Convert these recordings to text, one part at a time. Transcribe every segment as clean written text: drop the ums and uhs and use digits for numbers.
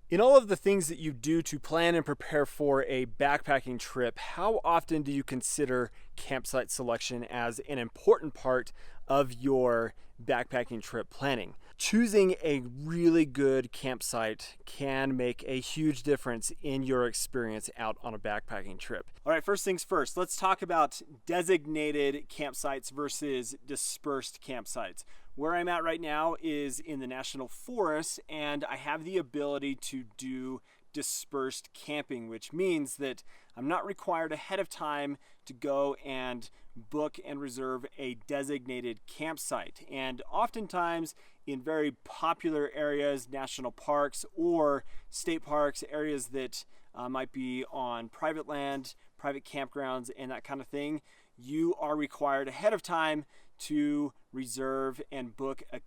In all of the things that you do to plan and prepare for a backpacking trip, how often do you consider campsite selection as an important part of your backpacking trip planning? Choosing a really good campsite can make a huge difference in your experience out on a backpacking trip. All right, first things first, let's talk about designated campsites versus dispersed campsites. Where I'm at right now is in the National Forest, and I have the ability to do dispersed camping, which means that I'm not required ahead of time to go and book and reserve a designated campsite. And oftentimes in very popular areas, national parks or state parks, areas that might be on private land, private campgrounds, and that kind of thing, you are required ahead of time to reserve and book a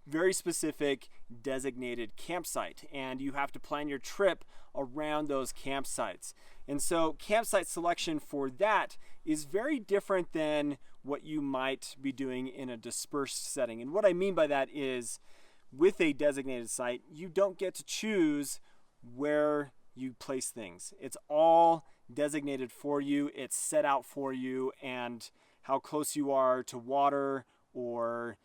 very specific designated campsite, and you have to plan your trip around those campsites. And so campsite selection for that is very different than what you might be doing in a dispersed setting. And what I mean by that is, with a designated site, you don't get to choose where you place things. It's all designated for you, it's set out for you, and how close you are to water or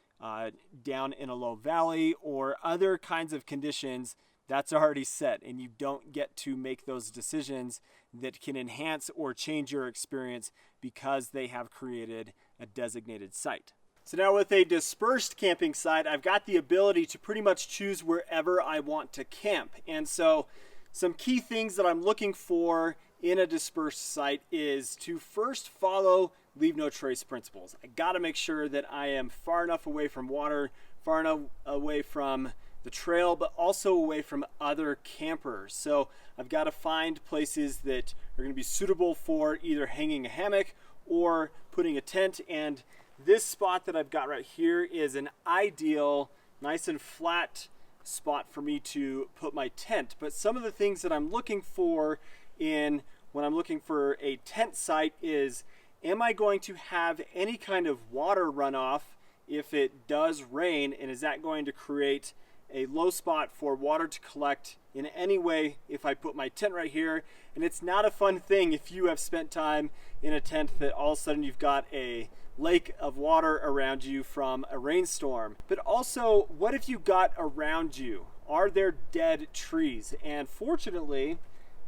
down in a low valley or other kinds of conditions, that's already set, and you don't get to make those decisions that can enhance or change your experience because they have created a designated site. So now with a dispersed camping site, I've got the ability to pretty much choose wherever I want to camp. And so some key things that I'm looking for in a dispersed site is to first follow leave no trace principles. I got to make sure that I am far enough away from water, far enough away from the trail, but also away from other campers. So I've got to find places that are going to be suitable for either hanging a hammock or putting a tent. And this spot that I've got right here is an ideal, nice and flat spot for me to put my tent. But some of the things that I'm looking for when I'm looking for a tent site is, am I going to have any kind of water runoff if it does rain, and is that going to create a low spot for water to collect in any way if I put my tent right here? And it's not a fun thing if you have spent time in a tent that all of a sudden you've got a lake of water around you from a rainstorm. But also, what if you got around you? Are there dead trees? And fortunately,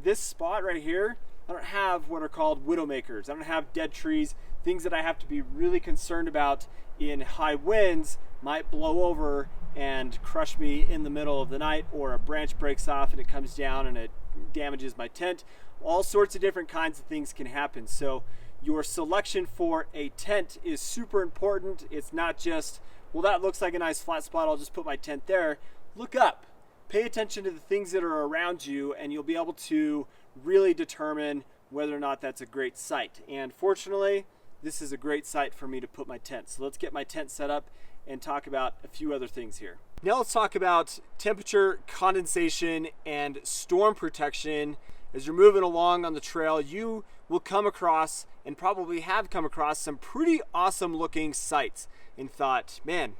this spot right here, I don't have what are called widowmakers. I don't have dead trees, things that I have to be really concerned about in high winds might blow over and crush me in the middle of the night, or a branch breaks off and it comes down and it damages my tent. All sorts of different kinds of things can happen. So your selection for a tent is super important. It's not just, well, that looks like a nice flat spot, I'll just put my tent there. Look up. Pay attention to the things that are around you, and you'll be able to really determine whether or not that's a great site. And fortunately, this is a great site for me to put my tent. So let's get my tent set up and talk about a few other things here. Now let's talk about temperature, condensation, and storm protection. As you're moving along on the trail, you will come across, and probably have come across, some pretty awesome looking sites and thought, man,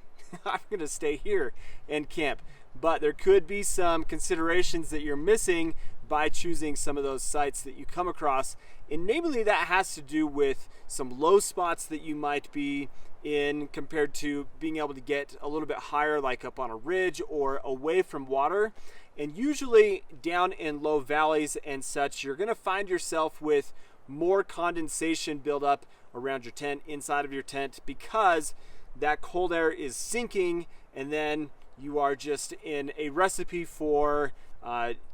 I'm gonna stay here and camp. But there could be some considerations that you're missing by choosing some of those sites that you come across. And namely, that has to do with some low spots that you might be in compared to being able to get a little bit higher, like up on a ridge or away from water. And usually down in low valleys and such, you're gonna find yourself with more condensation buildup around your tent, inside of your tent, because that cold air is sinking, and then you are just in a recipe for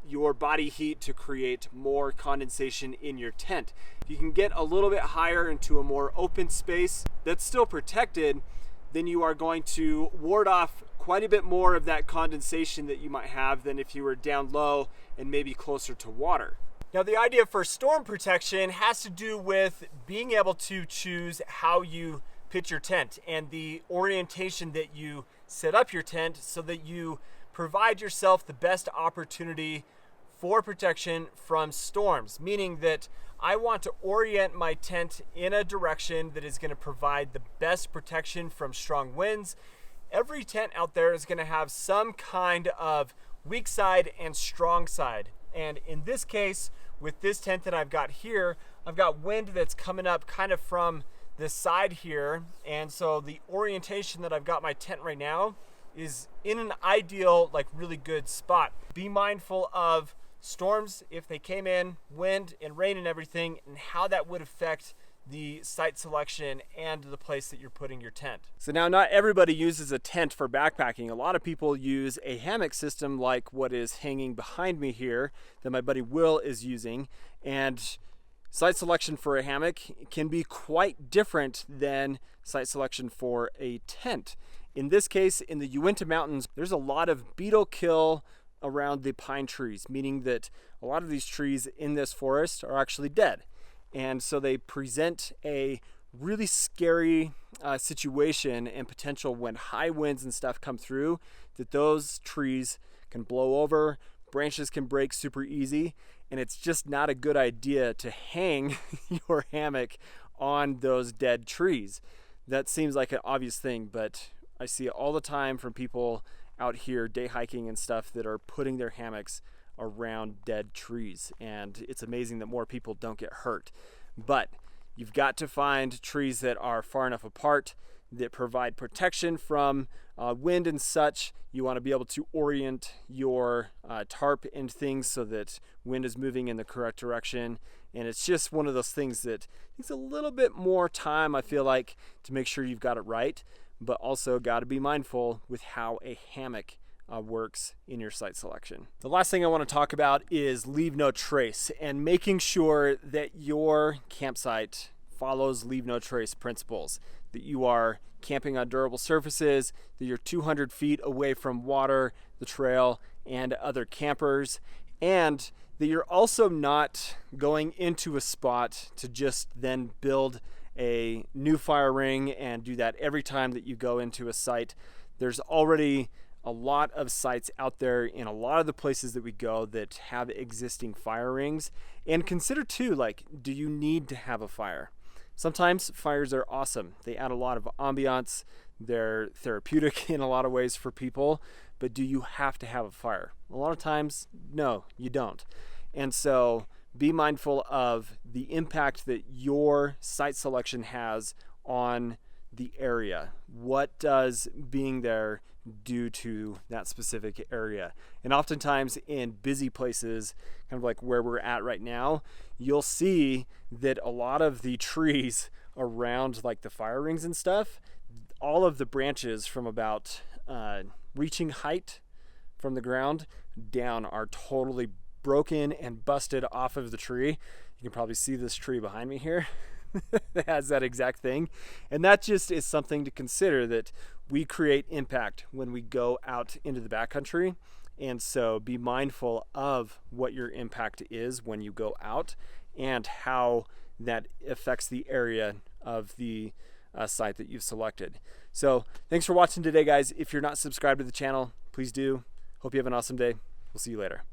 your body heat to create more condensation in your tent. If you can get a little bit higher into a more open space that's still protected, then you are going to ward off quite a bit more of that condensation that you might have than if you were down low and maybe closer to water. Now, the idea for storm protection has to do with being able to choose how you pitch your tent and the orientation that you set up your tent so that you provide yourself the best opportunity for protection from storms, meaning that I want to orient my tent in a direction that is going to provide the best protection from strong winds. Every tent out there is going to have some kind of weak side and strong side. And in this case, with this tent that I've got here, I've got wind that's coming up kind of from this side here. And so the orientation that I've got my tent right now is in an ideal, like really good spot. Be mindful of storms if they came in, wind and rain and everything, and how that would affect the site selection and the place that you're putting your tent. So now not everybody uses a tent for backpacking. A lot of people use a hammock system like what is hanging behind me here that my buddy Will is using. And site selection for a hammock can be quite different than site selection for a tent. In this case, in the Uinta Mountains, there's a lot of beetle kill around the pine trees, meaning that a lot of these trees in this forest are actually dead. And so they present a really scary situation and potential when high winds and stuff come through, that those trees can blow over, branches can break super easy, and it's just not a good idea to hang your hammock on those dead trees. That seems like an obvious thing, but I see it all the time from people out here day hiking and stuff that are putting their hammocks around dead trees, and it's amazing that more people don't get hurt. But you've got to find trees that are far enough apart that provide protection from wind and such. You want to be able to orient your tarp and things so that wind is moving in the correct direction. And it's just one of those things that takes a little bit more time, I feel like, to make sure you've got it right, but also got to be mindful with how a hammock works in your site selection. The last thing I want to talk about is leave no trace, and making sure that your campsite follows leave no trace principles, that you are camping on durable surfaces, that you're 200 feet away from water, the trail, and other campers, and that you're also not going into a spot to just then build a new fire ring and do that every time that you go into a site. There's already a lot of sites out there in a lot of the places that we go that have existing fire rings. And consider too, like, do you need to have a fire? Sometimes fires are awesome. They add a lot of ambiance. They're therapeutic in a lot of ways for people, but do you have to have a fire? A lot of times, no, you don't. And so be mindful of the impact that your site selection has on the area. What does being there do to that specific area? And oftentimes in busy places, kind of like where we're at right now, you'll see that a lot of the trees around like the fire rings and stuff, all of the branches from about reaching height from the ground down are totally broken and busted off of the tree. You can probably see this tree behind me here that has that exact thing. And that just is something to consider, that we create impact when we go out into the backcountry. And so be mindful of what your impact is when you go out and how that affects the area of the site that you've selected. So thanks for watching today, guys. If you're not subscribed to the channel, please do. Hope you have an awesome day. We'll see you later.